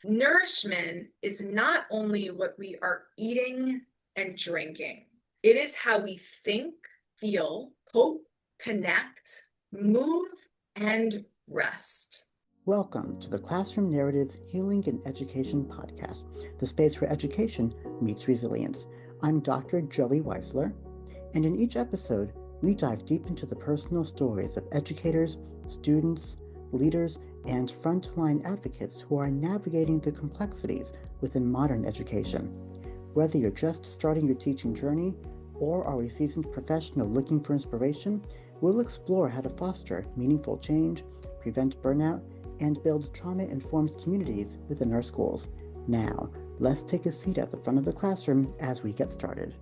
Nourishment is not only what we are eating and drinking, it is how we think, feel, cope, connect, move, and rest. Welcome to the Classroom Narratives Healing and Education podcast, the space where education meets resilience. I'm Dr. Joey Weisler, and in each episode, we dive deep into the personal stories of educators, students, leaders, and frontline advocates who are navigating the complexities within modern education. Whether you're just starting your teaching journey or are a seasoned professional looking for inspiration, we'll explore how to foster meaningful change, prevent burnout, and build trauma-informed communities within our schools. Now, let's take a seat at the front of the classroom as we get started.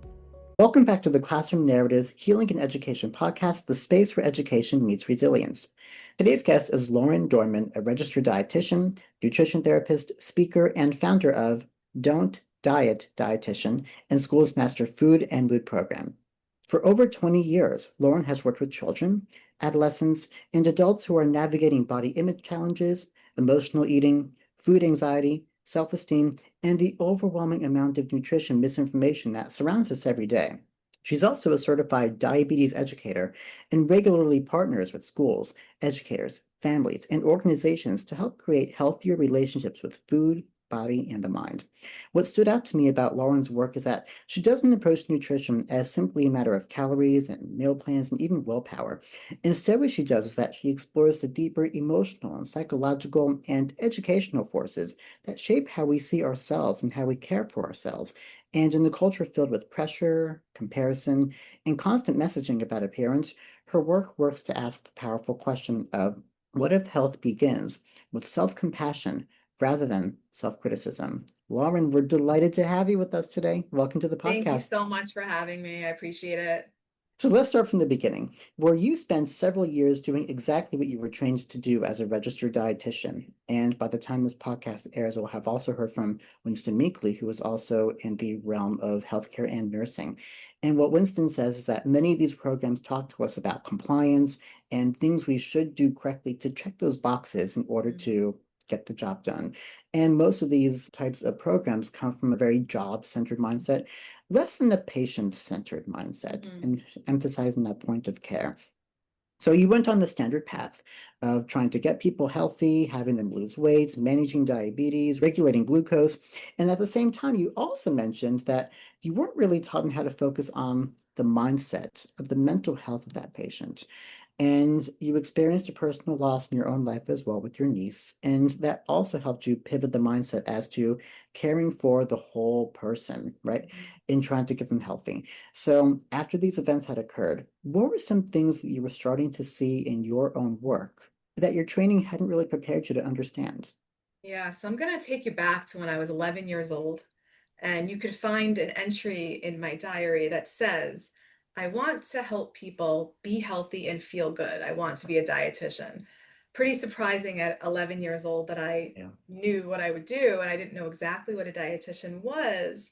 Welcome back to the Classroom Narratives Healing and Education podcast, the space where education meets resilience. Today's guest is Lauren Dorman, a registered dietitian, nutrition therapist, speaker, and founder of Don't Diet Dietitian and School's Master Food and Mood Program. For over 20 years, Lauren has worked with children, adolescents, and adults who are navigating body image challenges, emotional eating, food anxiety, self-esteem, and the overwhelming amount of nutrition misinformation that surrounds us every day. She's also a certified diabetes educator and regularly partners with schools, educators, families, and organizations to help create healthier relationships with food, body, and the mind. What stood out to me about Lauren's work is that she doesn't approach nutrition as simply a matter of calories and meal plans and even willpower. Instead, what she does is that she explores the deeper emotional and psychological and educational forces that shape how we see ourselves and how we care for ourselves. And in the culture filled with pressure, comparison, and constant messaging about appearance, her work works to ask the powerful question of what if health begins with self-compassion rather than self-criticism? Lauren, we're delighted to have you with us today. Welcome to the Thank you podcast. so much for having me. I appreciate it. So let's start from the beginning, where you spent several years doing exactly what you were trained to do as a registered dietitian. And by the time this podcast airs, we'll have also heard from Winston Meekley, who is also in the realm of healthcare and nursing. And what Winston says is that many of these programs talk to us about compliance and things we should do correctly to check those boxes in order to get the job done. And most of these types of programs come from a very job-centered mindset, less than the patient-centered mindset, and emphasizing that point of care. So you went on the standard path of trying to get people healthy, having them lose weight, managing diabetes, regulating glucose. And at the same time, you also mentioned that you weren't really taught on how to focus on the mindset of the mental health of that patient. And you experienced a personal loss in your own life as well with your niece. And that also helped you pivot the mindset as to caring for the whole person, right? In trying to get them healthy. So after these events had occurred, what were some things that you were starting to see in your own work that your training hadn't really prepared you to understand? Yeah, so I'm going to take you back to when I was 11 years old, and you could find an entry in my diary that says, I want to help people be healthy and feel good. I want to be a dietitian. Pretty surprising at 11 years old that I Yeah. knew what I would do, and I didn't know exactly what a dietitian was.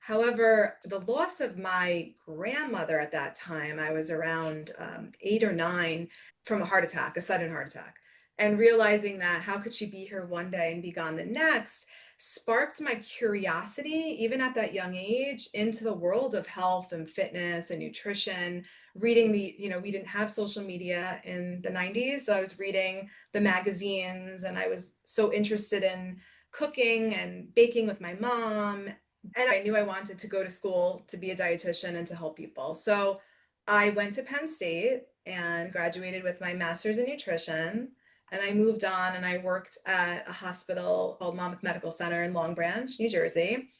However, the loss of my grandmother at that time, I was around 8 or 9, from a heart attack, a sudden heart attack, and realizing that how could she be here one day and be gone the next sparked my curiosity, even at that young age, into the world of health and fitness and nutrition. Reading we didn't have social media in the 90s, so I was reading the magazines, and I was so interested in cooking and baking with my mom. And I knew I wanted to go to school to be a dietitian and to help people. So I went to Penn State and graduated with my master's in nutrition. And I moved on and I worked at a hospital called Monmouth Medical Center in Long Branch, New Jersey.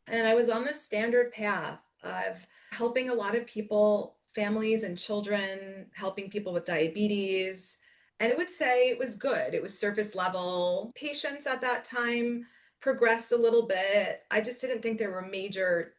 And I was on this standard path of helping a lot of people, families and children, helping people with diabetes. And it would say it was good. It was surface level. Patients at that time progressed a little bit. I just didn't think there were major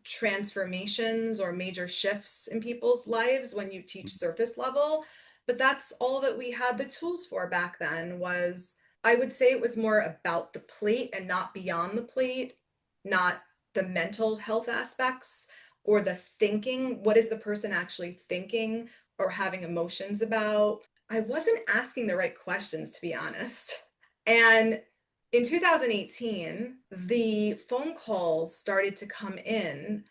transformations or major shifts in people's lives when you teach surface level. But that's all that we had the tools for back then. Was I would say it was more about the plate and not beyond the plate, not the mental health aspects or the thinking. What is the person actually thinking or having emotions about? I wasn't asking the right questions, to be honest. And In 2018, the phone calls started to come in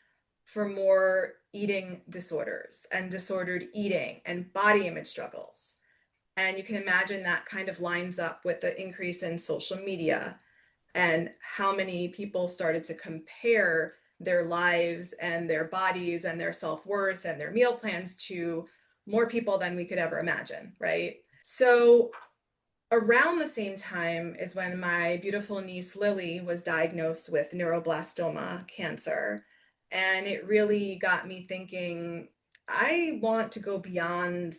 for more eating disorders and disordered eating and body image struggles. And you can imagine that kind of lines up with the increase in social media and how many people started to compare their lives and their bodies and their self-worth and their meal plans to more people than we could ever imagine, right? So around the same time is when my beautiful niece Lily was diagnosed with neuroblastoma cancer. And it really got me thinking, I want to go beyond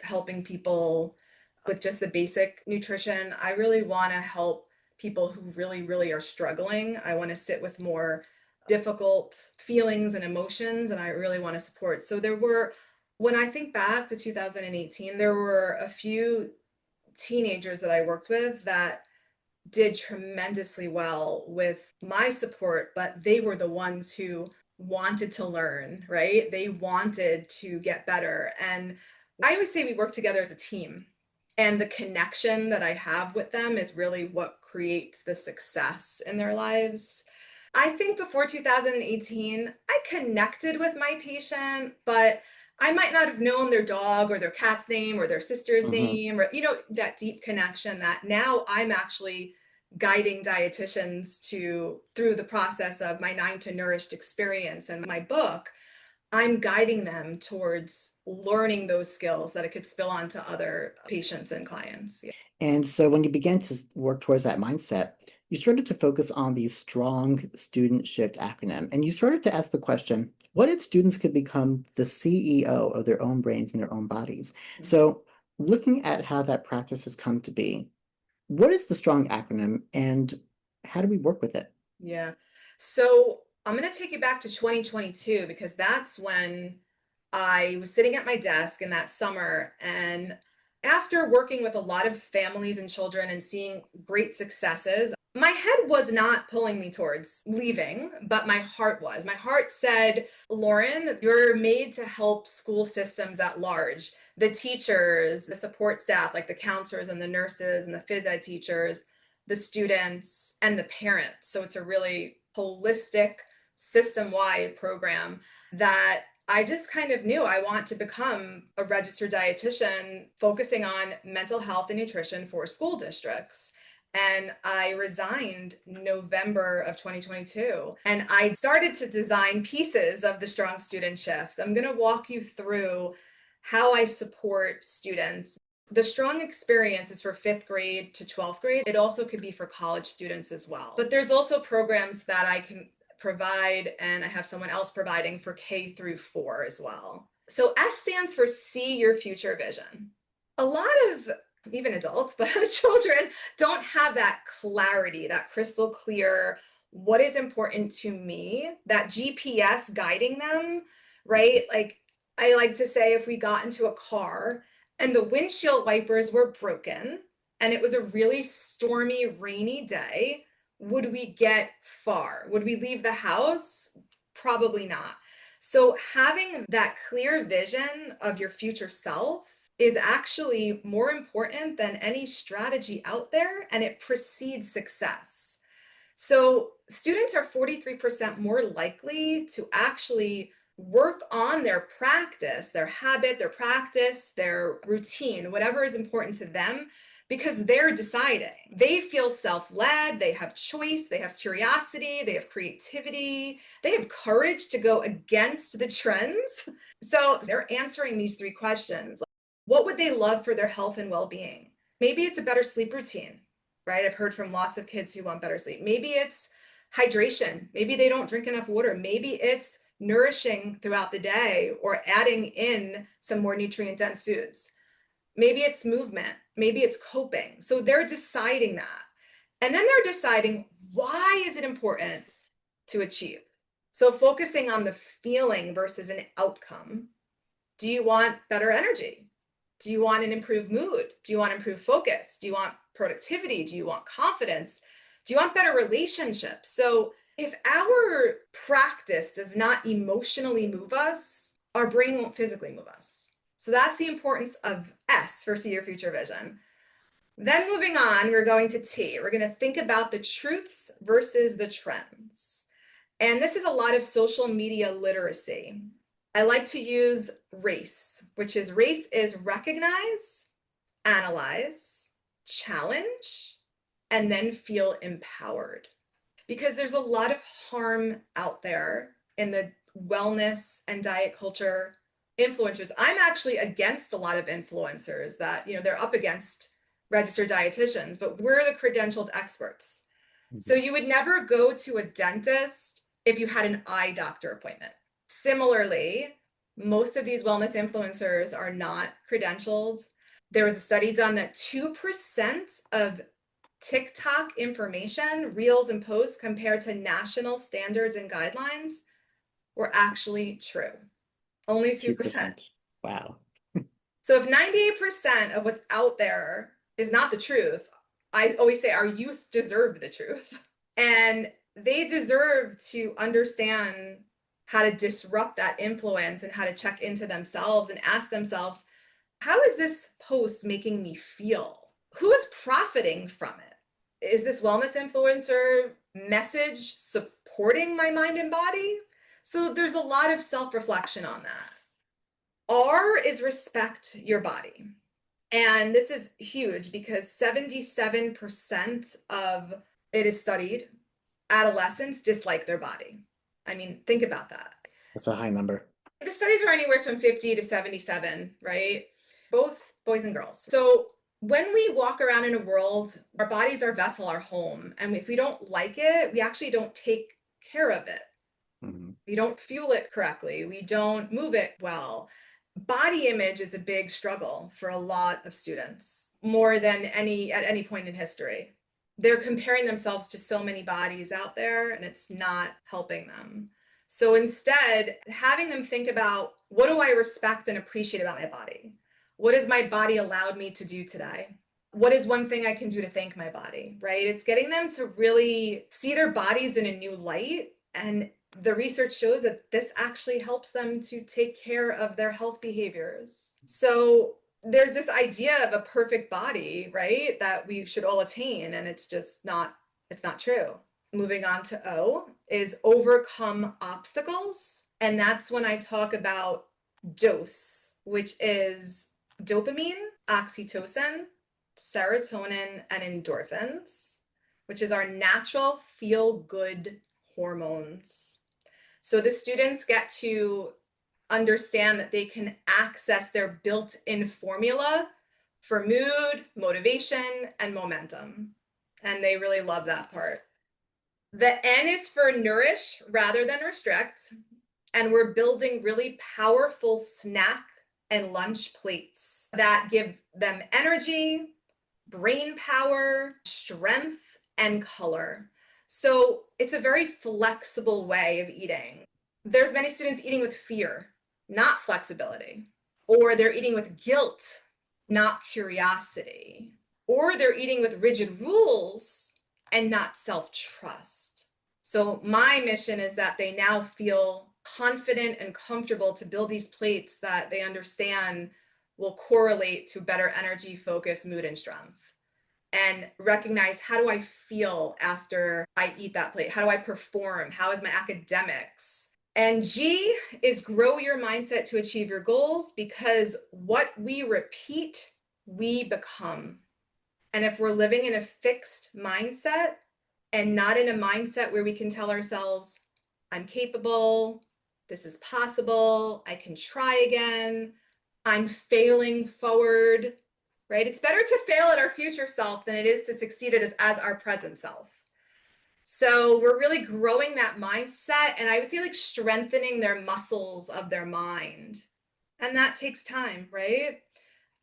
helping people with just the basic nutrition. I really want to help people who really, really are struggling. I want to sit with more difficult feelings and emotions, and I really want to support. So when I think back to 2018, there were a few teenagers that I worked with that did tremendously well with my support, but they were the ones who wanted to learn, right? They wanted to get better. And I always say we work together as a team. And the connection that I have with them is really what creates the success in their lives. I think before 2018, I connected with my patient, but I might not have known their dog or their cat's name or their sister's Mm-hmm. name or, that deep connection that now I'm actually guiding dietitians to through the process of my Nine to Nourished experience and my book. I'm guiding them towards learning those skills that it could spill onto other patients and clients. Yeah. And so when you began to work towards that mindset, you started to focus on the strong student shift acronym. And you started to ask the question, what if students could become the CEO of their own brains and their own bodies? So looking at how that practice has come to be, what is the strong acronym and how do we work with it? Yeah. So I'm going to take you back to 2022 because that's when I was sitting at my desk in that summer. And after working with a lot of families and children and seeing great successes, my head was not pulling me towards leaving, but my heart was. My heart said, Lauren, you're made to help school systems at large. The teachers, the support staff, like the counselors and the nurses and the phys ed teachers, the students and the parents. So it's a really holistic, system wide program that I just kind of knew I want to become a registered dietitian focusing on mental health and nutrition for school districts. And I resigned November of 2022. And I started to design pieces of the Strong Student Shift. I'm going to walk you through how I support students. The strong experience is for fifth grade to 12th grade. It also could be for college students as well. But there's also programs that I can provide, and I have someone else providing for K through 4 as well. So S stands for see your future vision. A lot of even adults, but children don't have that clarity, that crystal clear, what is important to me, that GPS guiding them, right? Like I like to say, if we got into a car and the windshield wipers were broken and it was a really stormy, rainy day, would we get far? Would we leave the house? Probably not. So, having that clear vision of your future self is actually more important than any strategy out there, and it precedes success. So, students are 43% more likely to actually work on their practice, their habit, their practice, their routine, whatever is important to them, because they're deciding. They feel self led, they have choice, they have curiosity, they have creativity, they have courage to go against the trends. So they're answering these three questions. What would they love for their health and well being? Maybe it's a better sleep routine, right? I've heard from lots of kids who want better sleep. Maybe it's hydration. Maybe they don't drink enough water. Maybe it's nourishing throughout the day or adding in some more nutrient dense foods. Maybe it's movement. Maybe it's coping. So they're deciding that. And then they're deciding why is it important to achieve? So focusing on the feeling versus an outcome. Do you want better energy? Do you want an improved mood? Do you want improved focus? Do you want productivity? Do you want confidence? Do you want better relationships? So if our practice does not emotionally move us, our brain won't physically move us. So that's the importance of S for see your future vision. Then moving on, we're going to T. We're going to think about the truths versus the trends. And this is a lot of social media literacy. I like to use race is recognize, analyze, challenge, and then feel empowered. Because there's a lot of harm out there in the wellness and diet culture influencers. I'm actually against a lot of influencers that, they're up against registered dietitians, but we're the credentialed experts. So Mhm. you would never go to a dentist if you had an eye doctor appointment. Similarly, most of these wellness influencers are not credentialed. There was a study done that 2% of TikTok information, reels and posts compared to national standards and guidelines were actually true. Only 2%. 2%. Wow. So if 98% of what's out there is not the truth, I always say our youth deserve the truth. And they deserve to understand how to disrupt that influence and how to check into themselves and ask themselves, how is this post making me feel? Who is profiting from it? Is this wellness influencer message supporting my mind and body? So there's a lot of self reflection on that. R is respect your body. And this is huge because 77% of it is studied adolescents dislike their body. I mean, think about that. That's a high number. The studies are anywhere from 50 to 77, right? Both boys and girls. So when we walk around in a world, our body's our vessel, our home. And if we don't like it, we actually don't take care of it. Mhm. We don't fuel it correctly. We don't move it well. Body image is a big struggle for a lot of students, more than at any point in history. They're comparing themselves to so many bodies out there, and it's not helping them. So instead, having them think about, what do I respect and appreciate about my body? What has my body allowed me to do today? What is one thing I can do to thank my body, right? It's getting them to really see their bodies in a new light. And the research shows that this actually helps them to take care of their health behaviors. So there's this idea of a perfect body, right? That we should all attain, and it's not true. Moving on to O is overcome obstacles. And that's when I talk about dose, which is dopamine, oxytocin, serotonin, and endorphins, which is our natural feel good hormones. So the students get to understand that they can access their built in formula for mood, motivation, and momentum. And they really love that part. The N is for nourish rather than restrict. And we're building really powerful snack and lunch plates that give them energy, brain power, strength, and color. So it's a very flexible way of eating. There's many students eating with fear, not flexibility, or they're eating with guilt, not curiosity, or they're eating with rigid rules and not self-trust. So my mission is that they now feel confident and comfortable to build these plates that they understand will correlate to better energy, focus, mood, and strength. And recognize, how do I feel after I eat that plate? How do I perform? How is my academics? And G is grow your mindset to achieve your goals, because what we repeat, we become. And if we're living in a fixed mindset and not in a mindset where we can tell ourselves, I'm capable, this is possible, I can try again, I'm failing forward, right? It's better to fail at our future self than it is to succeed at as our present self. So we're really growing that mindset, and I would say like strengthening their muscles of their mind. And that takes time, right?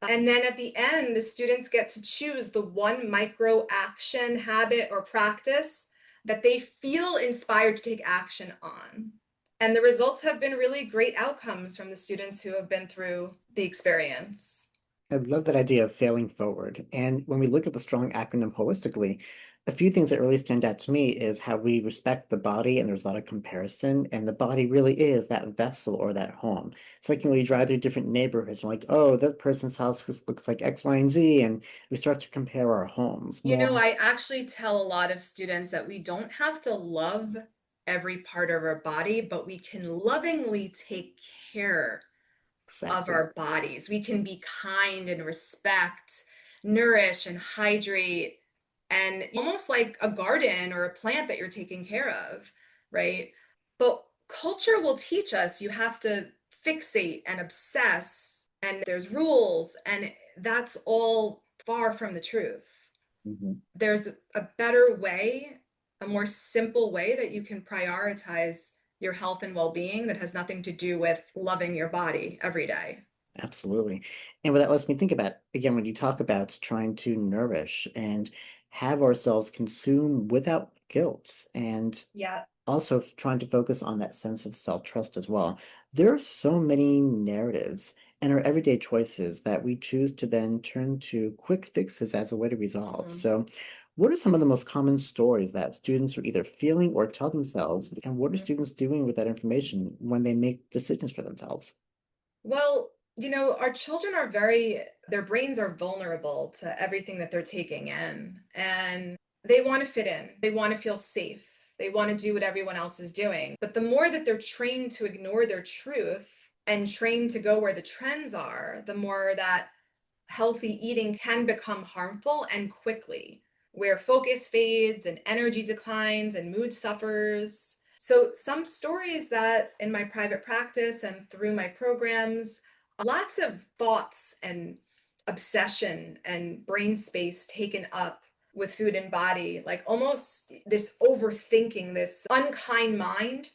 And then at the end, the students get to choose the one micro action, habit, or practice that they feel inspired to take action on. And the results have been really great outcomes from the students who have been through the experience. I love that idea of failing forward. And when we look at the strong acronym holistically, a few things that really stand out to me is how we respect the body, and there's a lot of comparison, and the body really is that vessel or that home. It's like when we drive through different neighborhoods, we're like, oh, that person's house looks like X, Y, and Z, and we start to compare our homes more. I actually tell a lot of students that we don't have to love every part of our body, but we can lovingly take care of Exactly. our bodies. We can be kind and respect, nourish and hydrate, and almost like a garden or a plant that you're taking care of, right? But culture will teach us you have to fixate and obsess, and there's rules, and that's all far from the truth. Mhm. There's a better way, a more simple way that you can prioritize your health and well-being that has nothing to do with loving your body every day. Absolutely. And what that lets me think about, again, when you talk about trying to nourish and have ourselves consume without guilt, and Yeah. also trying to focus on that sense of self-trust as well. There are so many narratives in our everyday choices that we choose to then turn to quick fixes as a way to resolve. Mhm. So, what are some of the most common stories that students are either feeling or tell themselves, and what are Mhm. students doing with that information when they make decisions for themselves? Well, our children are their brains are vulnerable to everything that they're taking in, and they want to fit in. They want to feel safe. They want to do what everyone else is doing. But the more that they're trained to ignore their truth and trained to go where the trends are, the more that healthy eating can become harmful and quickly, where focus fades and energy declines and mood suffers. So, some stories that in my private practice and through my programs, lots of thoughts and obsession and brain space taken up with food and body, like almost this overthinking, this unkind mind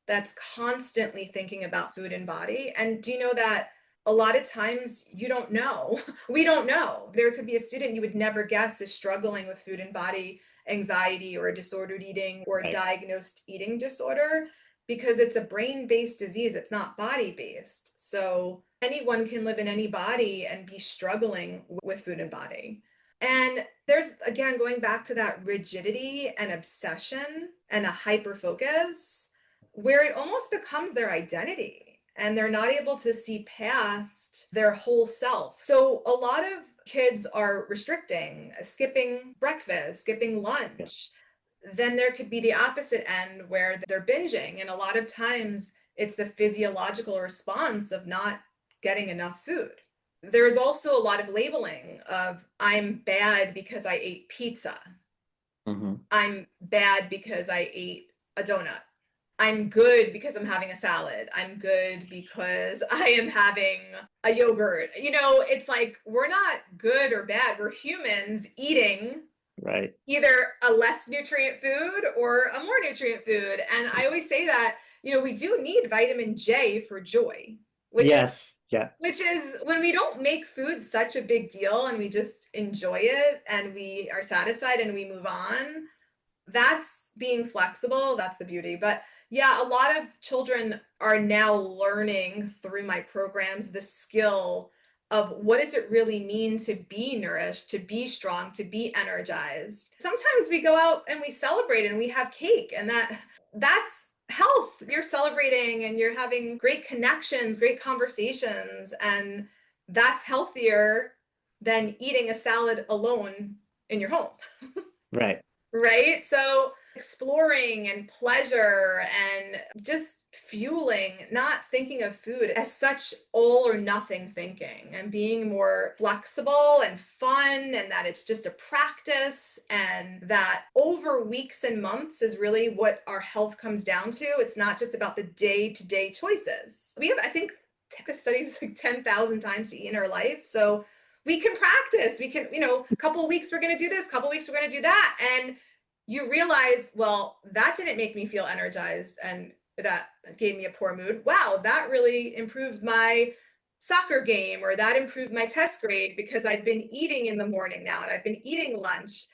that's constantly thinking about food and body. And do you know that a lot of times you don't know? We don't know. There could be a student you would never guess is struggling with food and body anxiety or disordered eating or Right. diagnosed eating disorder because it's a brain based disease. It's not body based. So anyone can live in any body and be struggling with food and body. And there's, again, going back to that rigidity and obsession and a hyper focus where it almost becomes their identity and they're not able to see past their whole self. So a lot of kids are restricting, skipping breakfast, skipping Yeah. lunch. Then there could be the opposite end where they're binging. And a lot of times it's the physiological response of not getting enough food. There's also a lot of labeling of I'm bad because I ate pizza. Hmm. I'm bad because I ate a donut. I'm good because I'm having a salad. I'm good because I am having a yogurt. It's like we're not good or bad. We're humans eating Right. either a less nutrient food or a more nutrient food. And I always say that, we do need vitamin J for joy, which is Yes. Yeah. which is when we don't make food such a big deal and we just enjoy it and we are satisfied and we move on. That's being flexible. That's the beauty. But yeah, a lot of children are now learning through my programs the skill of what does it really mean to be nourished, to be strong, to be energized. Sometimes we go out and we celebrate and we have cake, and that's health. You're celebrating and you're having great connections, great conversations, and that's healthier than eating a salad alone in your home. Right. Right? So exploring and pleasure and just fueling, not thinking of food as such all or nothing thinking and being more flexible and fun, and that it's just a practice, and that over weeks and months is really what our health comes down to. It's not just about the day to day choices. We have, I think, the studies like 10,000 times to eat in our life. So we can practice. We can, a couple weeks we're going to do this, couple weeks we're going to do that. And you realize, well, that didn't make me feel energized and that gave me a poor mood. Wow, that really improved my soccer game, or that improved my test grade because I've been eating in the morning now and I've been eating lunch.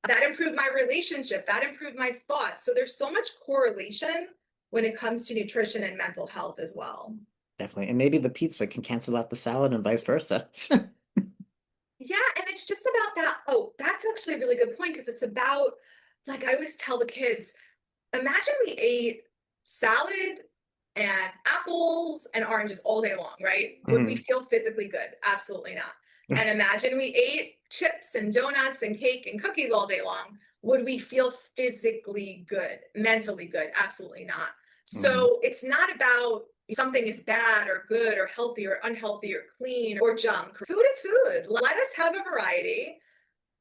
That improved my relationship, that improved my thoughts. So there's so much correlation when it comes to nutrition and mental health as well. Definitely. And maybe the pizza can cancel out the salad and vice versa. Yeah, and it's just about that. Oh, that's actually a really good point because it's about, like I always tell the kids, imagine we ate salad and apples and oranges all day long, right? Would we Hmm. feel physically good? Absolutely not. And imagine we ate chips and donuts and cake and cookies all day long. Would we feel physically good, mentally good? Absolutely not. Hmm. So it's not about something is bad or good or healthy or unhealthy or clean or junk. Food is food. Let us have a variety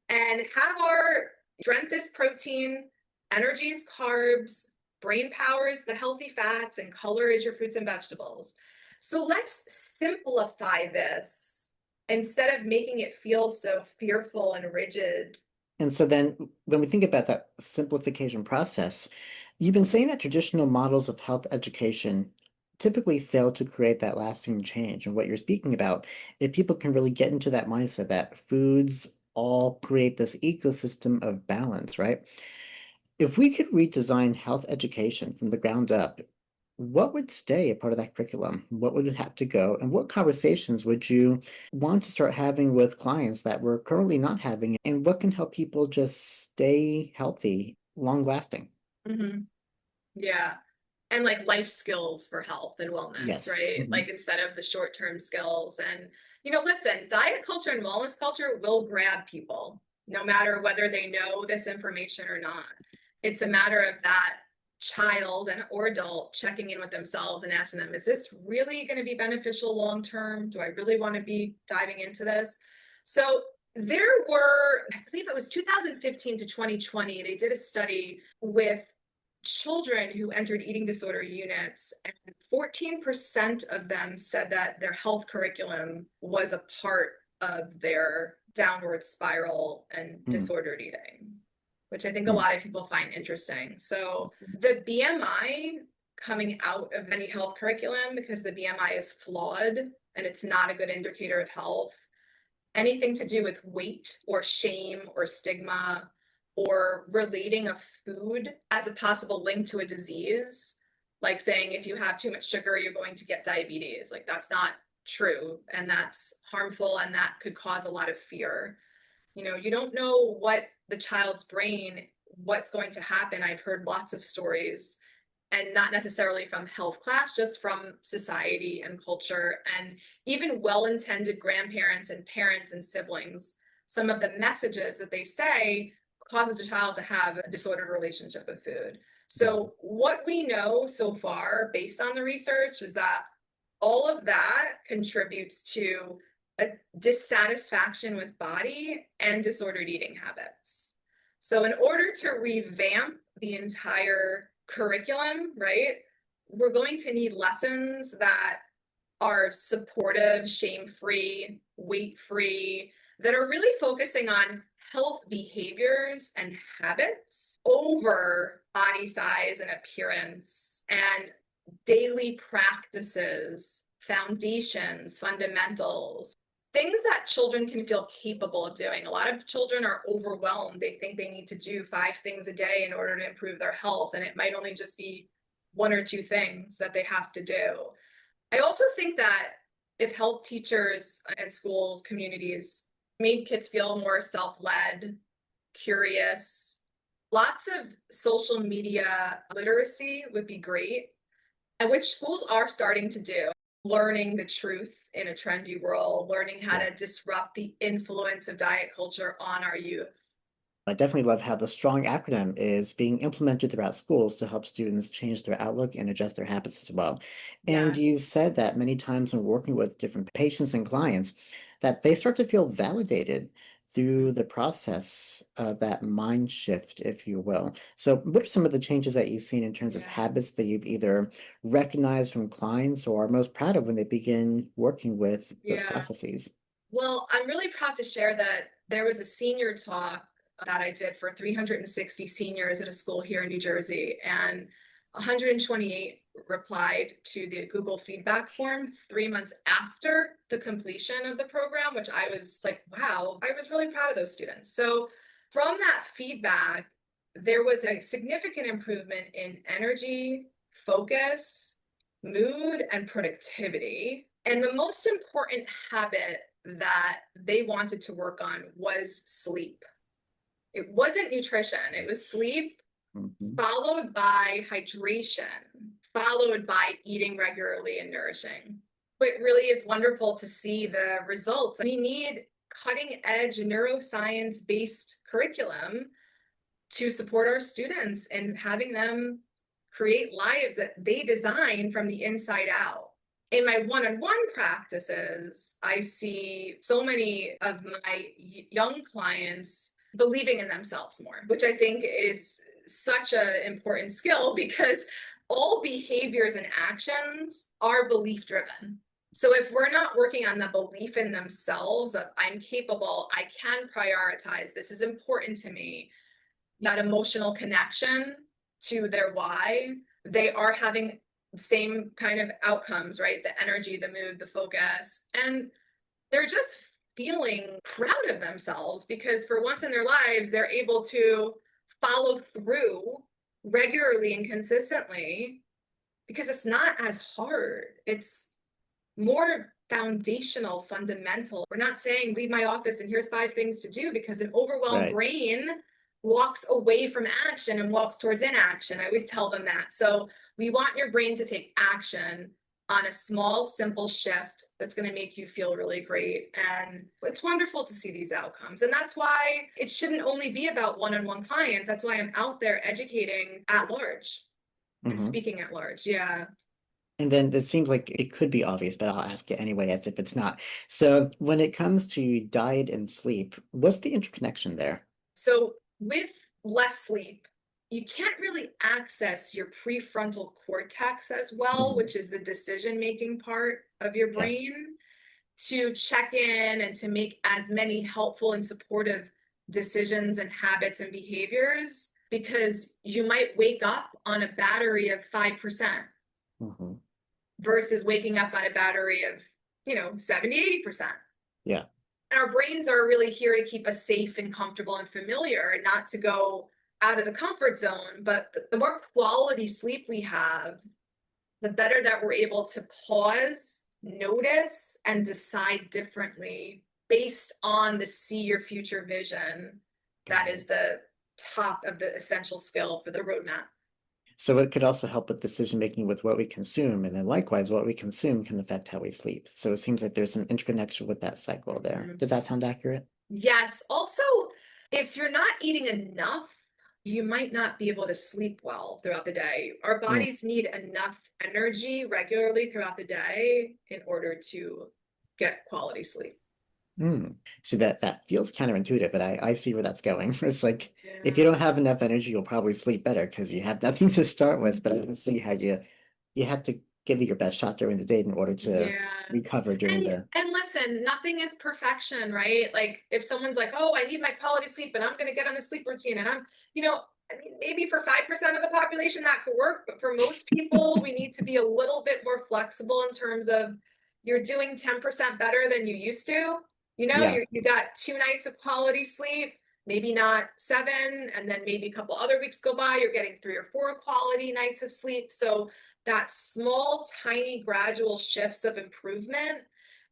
and have our strength is protein, energy is carbs, brain power is the healthy fats, and color is your fruits and vegetables. So let's simplify this instead of making it feel so fearful and rigid. And so then when we think about that simplification process, you've been saying that traditional models of health education typically fail to create that lasting change. And what you're speaking about, if people can really get into that mindset that foods all create this ecosystem of balance, right? If we could redesign health education from the ground up, what would stay a part of that curriculum? What would have to go? And what conversations would you want to start having with clients that we're currently not having? And what can help people just stay healthy, long lasting? Mm-hmm. Yeah. And like life skills for health and wellness, Yes. right? Mhm. Like instead of the short term skills. And, listen, diet culture and wellness culture will grab people, no matter whether they know this information or not. It's a matter of that child and or adult checking in with themselves and asking them, is this really going to be beneficial long term? Do I really want to be diving into this? So there were, I believe it was 2015 to 2020, they did a study with children who entered eating disorder units, and 14% of them said that their health curriculum was a part of their downward spiral and Mm, disordered eating, which I think a mm, lot of people find interesting. So the BMI coming out of any health curriculum, because the BMI is flawed and it's not a good indicator of health, anything to do with weight or shame or stigma or relating a food as a possible link to a disease, like saying if you have too much sugar, you're going to get diabetes. Like that's not true and that's harmful and that could cause a lot of fear. You don't know what the child's brain, what's going to happen. I've heard lots of stories and not necessarily from health class, just from society and culture, and even well intended grandparents and parents and siblings. Some of the messages that they say causes a child to have a disordered relationship with food. mm, So, what we know so far, based on the research, is that all of that contributes to a dissatisfaction with body and disordered eating habits. So, in order to revamp the entire curriculum, right, we're going to need lessons that are supportive, shame free, weight free, that are really focusing on health behaviors and habits over body size and appearance, and daily practices, foundations, fundamentals, things that children can feel capable of doing. A lot of children are overwhelmed. They think they need to do 5 things a day in order to improve their health, and it might only just be 1 or 2 things that they have to do. I also think that if health teachers and schools, communities made kids feel more self led, curious, lots of social media literacy would be great, and which schools are starting to do. Learning the truth in a trendy world, learning how yeah. to disrupt the influence of diet culture on our youth. I definitely love how the strong acronym is being implemented throughout schools to help students change their outlook and adjust their habits as well. And you've Yes. said that many times when working with different patients and clients, that they start to feel validated through the process of that mind shift, if you will. So, what are some of the changes that you've seen in terms of Yeah. habits that you've either recognized from clients or are most proud of when they begin working with those Yeah. processes? Well, I'm really proud to share that there was a senior talk that I did for 360 seniors at a school here in New Jersey, and 128 replied to the Google feedback form 3 months after the completion of the program, which I was like, wow, I was really proud of those students. So, from that feedback, there was a significant improvement in energy, focus, mood, and productivity. And the most important habit that they wanted to work on was sleep. It wasn't nutrition, it was sleep, Hmm. followed by hydration, followed by eating regularly and nourishing. It really is wonderful to see the results. We need cutting edge neuroscience based curriculum to support our students and having them create lives that they design from the inside out. In my one-on-one practices, I see so many of my young clients believing in themselves more, which I think is such an important skill because all behaviors and actions are belief driven. So if we're not working on the belief in themselves of I'm capable, I can prioritize, this is important to me, that emotional connection to their why, they are having the same kind of outcomes, right? The energy, the mood, the focus, and they're just feeling proud of themselves because for once in their lives, they're able to follow through regularly and consistently because it's not as hard. It's more foundational, fundamental. We're not saying leave my office and here's 5 things to do because an overwhelmed Right. brain walks away from action and walks towards inaction. I always tell them that. So we want your brain to take action on a small, simple shift that's going to make you feel really great. And it's wonderful to see these outcomes. And that's why it shouldn't only be about one on one clients. That's why I'm out there educating at large and Hmm. speaking at large. Yeah. And then it seems like it could be obvious, but I'll ask it anyway as if it's not. So when it comes to diet and sleep, what's the interconnection there? So with less sleep, you can't really access your prefrontal cortex as well, Hmm. which is the decision making part of your Yeah. brain, to check in and to make as many helpful and supportive decisions and habits and behaviors because you might wake up on a battery of 5% Hmm. versus waking up on a battery of 70, 80%. Yeah. Our brains are really here to keep us safe and comfortable and familiar, and not to go out of the comfort zone. But the more quality sleep we have, the better that we're able to pause, notice, and decide differently based on the see your future vision. That Got is it. the top of the essential skill for the roadmap. So it could also help with decision making with what we consume, and then likewise, what we consume can affect how we sleep. So it seems like there's an interconnection with that cycle there. Mhm. Does that sound accurate? Yes. Also, if you're not eating enough, you might not be able to sleep well throughout the day. Our Mm, bodies need enough energy regularly throughout the day in order to get quality sleep. mm. See, that feels counterintuitive, but I see where that's going. It's like if you Yeah. don't have enough energy, you'll probably sleep better because you have nothing to start with. But I can see how you have to give it your best shot during the day in order to Yeah. recover during And the and listen, nothing is perfection, right? Like if someone's like, "Oh, I need my quality sleep and I'm going to get on the sleep routine," and I mean, maybe for 5% of the population that could work, but for most people, we need to be a little bit more flexible in terms of you're doing 10% better than you used to. yeah. You got 2 nights of quality sleep, maybe not 7, and then maybe a couple other weeks go by, you're getting 3 or 4 quality nights of sleep. So that small, tiny, gradual shifts of improvement,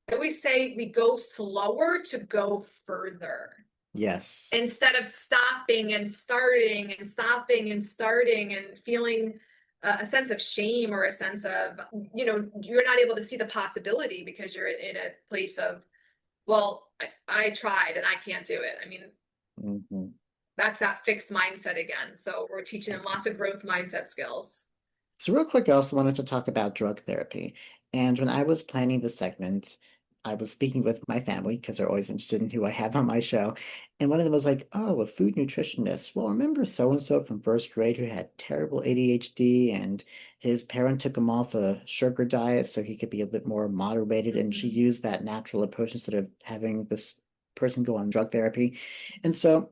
I always say we go slower to go further Yes. instead of stopping and starting and stopping and starting and feeling a sense of shame or a sense of, you're not able to see the possibility because you're in a place of, well, I tried and I can't do it. I mean, Hmm. that's that fixed mindset again. So we're teaching them Exactly. lots of growth mindset skills. So real quick, I also wanted to talk about drug therapy. And when I was planning the segment, I was speaking with my family because they're always interested in who I have on my show. And one of them was like, "Oh, a food nutritionist. Well, remember so and so from first grade who had terrible ADHD and his parent took him off a sugar diet so he could be a bit more moderated. And she Mhm. used that natural approach instead of having this person go on drug therapy." And so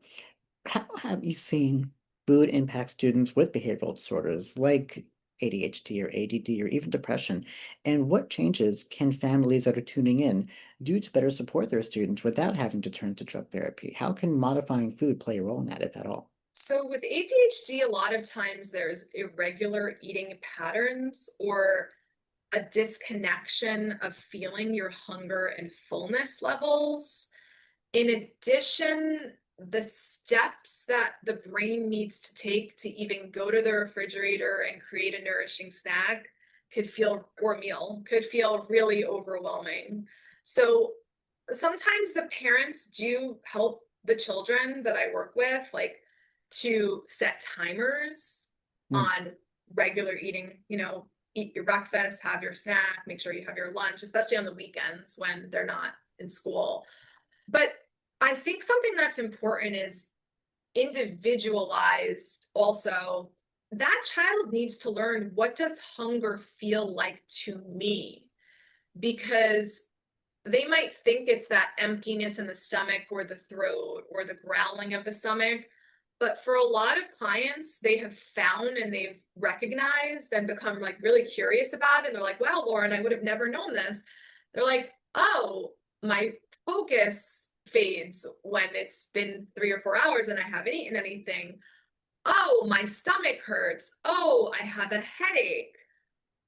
how have you seen food impact students with behavioral disorders like ADHD or ADD or even depression? And what changes can families that are tuning in do to better support their students without having to turn to drug therapy? How can modifying food play a role in that, if at all? So with ADHD, a lot of times there's irregular eating patterns or a disconnection of feeling your hunger and fullness levels. In addition, the steps that the brain needs to take to even go to the refrigerator and create a nourishing snack could feel, or meal, could feel really overwhelming. So sometimes the parents do help the children that I work with, like to set timers Mm. on regular eating, eat your breakfast, have your snack, make sure you have your lunch, especially on the weekends when they're not in school. But I think something that's important is individualized also. That child needs to learn, what does hunger feel like to me? Because they might think it's that emptiness in the stomach or the throat or the growling of the stomach. But for a lot of clients, they have found and they've recognized and become like really curious about it. And they're like, wow, Lauren, I would have never known this. They're like, oh, my focus fades when it's been 3 or 4 hours and I haven't eaten anything. Oh, my stomach hurts. Oh, I have a headache.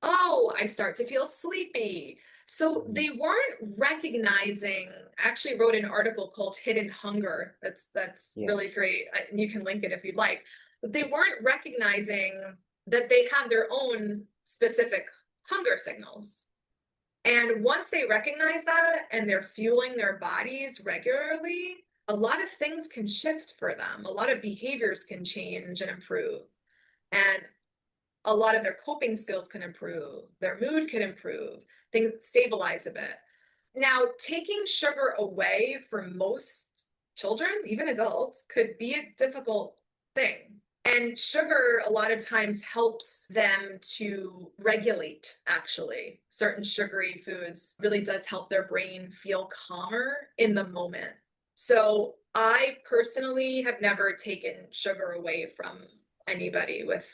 Oh, I start to feel sleepy. So Mm. they weren't recognizing. I actually wrote an article called Hidden Hunger. That's really Yes. great. You can link it if you'd like. But they Yes. weren't recognizing that they had their own specific hunger signals. And once they recognize that and they're fueling their bodies regularly, a lot of things can shift for them. A lot of behaviors can change and improve. And a lot of their coping skills can improve, their mood can improve, things stabilize a bit. Now, taking sugar away for most children, even adults, could be a difficult thing. And sugar, a lot of times, helps them to regulate, actually. Certain sugary foods really does help their brain feel calmer in the moment. So, I personally have never taken sugar away from anybody with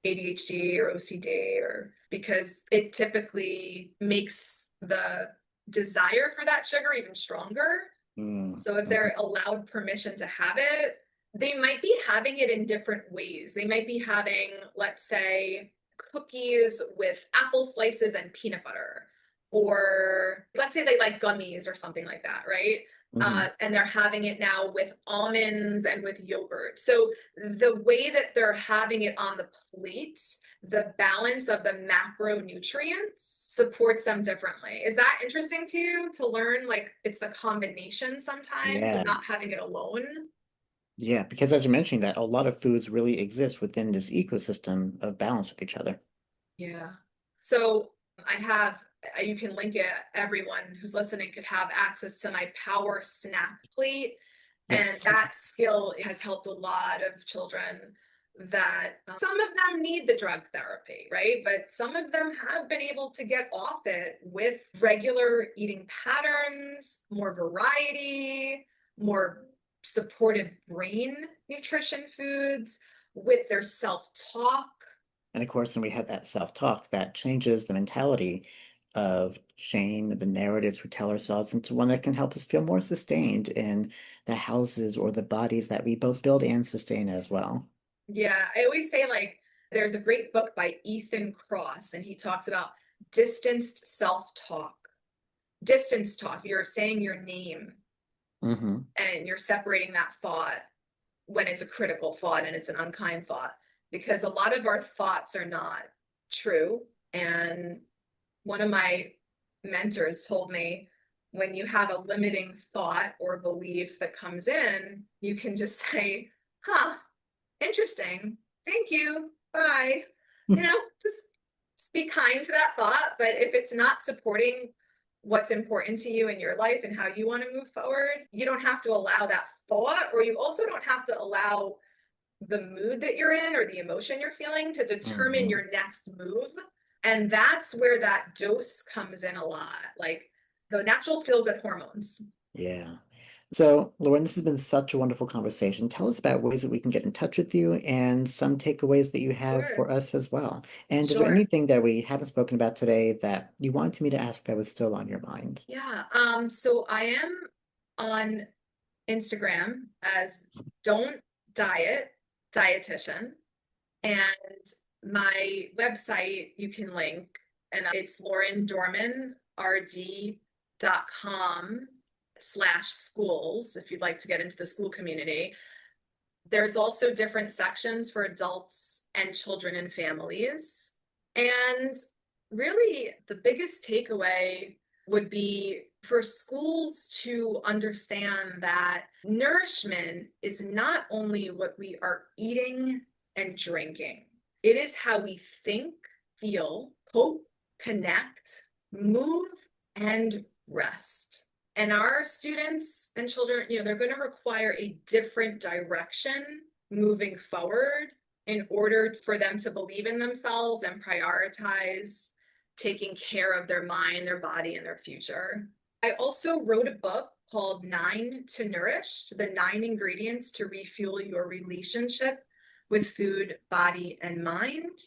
ADHD or OCD, or because it typically makes the desire for that sugar even stronger. Mm. So if Mhm. they're allowed permission to have it, they might be having it in different ways. They might be having, let's say, cookies with apple slices and peanut butter. Or let's say they like gummies or something like that, right? Mhm. And they're having it now with almonds and with yogurt. So the way that they're having it on the plate, the balance of the macronutrients supports them differently. Is that interesting to you to learn? Like it's the combination sometimes Yeah. and not having it alone? Yeah, because as you're mentioning that, a lot of foods really exist within this ecosystem of balance with each other. Yeah. So I have, you can link it, everyone who's listening could have access to my power snack plate. And Yes. that skill has helped a lot of children that some of them need the drug therapy, right? But some of them have been able to get off it with regular eating patterns, more variety, more supportive brain nutrition foods, with their self talk. And of course, when we have that self-talk, that changes the mentality of shame, the narratives we tell ourselves into one that can help us feel more sustained in the houses or the bodies that we both build and sustain as well. Yeah, I always say, like, there's a great book by Ethan Cross, and he talks about distanced self talk. Distance talk, you're saying your name Hmm. and you're separating that thought when it's a critical thought and it's an unkind thought, because a lot of our thoughts are not true. And one of my mentors told me, when you have a limiting thought or belief that comes in, you can just say, huh, interesting. Thank you. Bye. You know, just be kind to that thought. But if it's not supporting what's important to you in your life and how you want to move forward, you don't have to allow that thought, or you also don't have to allow the mood that you're in or the emotion you're feeling to determine Hmm. your next move. And that's where that dose comes in a lot, like the natural feel good hormones. Yeah. So, Lauren, this has been such a wonderful conversation. Tell us about ways that we can get in touch with you and some takeaways that you have Sure. for us as well. And is there Sure. anything that we haven't spoken about today that you wanted me to ask that was still on your mind? Yeah. So I am on Instagram as Don't Diet Dietitian. And my website you can link. and it's laurendormanrd.com/schools if you'd like to get into the school community. There's also different sections for adults and children and families. And really, the biggest takeaway would be for schools to understand that nourishment is not only what we are eating and drinking, it is how we think, feel, cope, connect, move, and rest. And our students and children, they're going to require a different direction moving forward in order for them to believe in themselves and prioritize taking care of their mind, their body, and their future. I also wrote a book called 9 to Nourish, the 9 ingredients to refuel your relationship with food, body, and mind.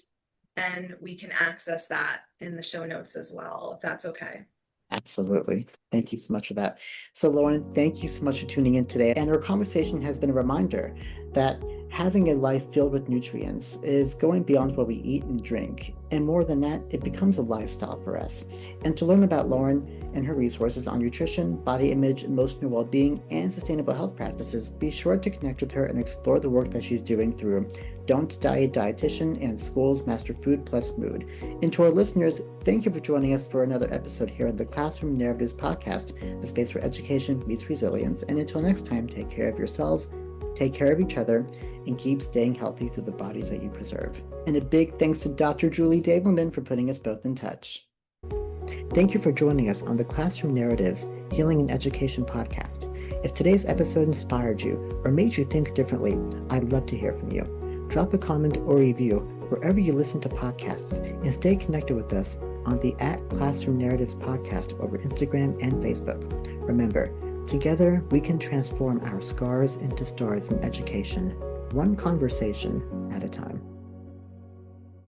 And we can access that in the show notes as well, if that's okay. Absolutely. Thank you so much for that. So, Lauren, thank you so much for tuning in today. And our conversation has been a reminder that having a life filled with nutrients is going beyond what we eat and drink. And more than that, it becomes a lifestyle for us. And to learn about Lauren and her resources on nutrition, body image, emotional well-being, and sustainable health practices, be sure to connect with her and explore the work that she's doing through Don't Diet Dietitian and School's Master Food Plus Mood. And to our listeners, thank you for joining us for another episode here on the Classroom Narratives podcast, the space where education meets resilience. And until next time, take care of yourselves, take care of each other, and keep staying healthy through the bodies that you preserve. And a big thanks to Dr. Julie Davelman for putting us both in touch. Thank you for joining us on the Classroom Narratives Healing and Education podcast. If today's episode inspired you or made you think differently, I'd love to hear from you. Drop a comment or review wherever you listen to podcasts, and stay connected with us on the @Classroom Narratives podcast over Instagram and Facebook. Remember, together we can transform our scars into stars in education, one conversation at a time.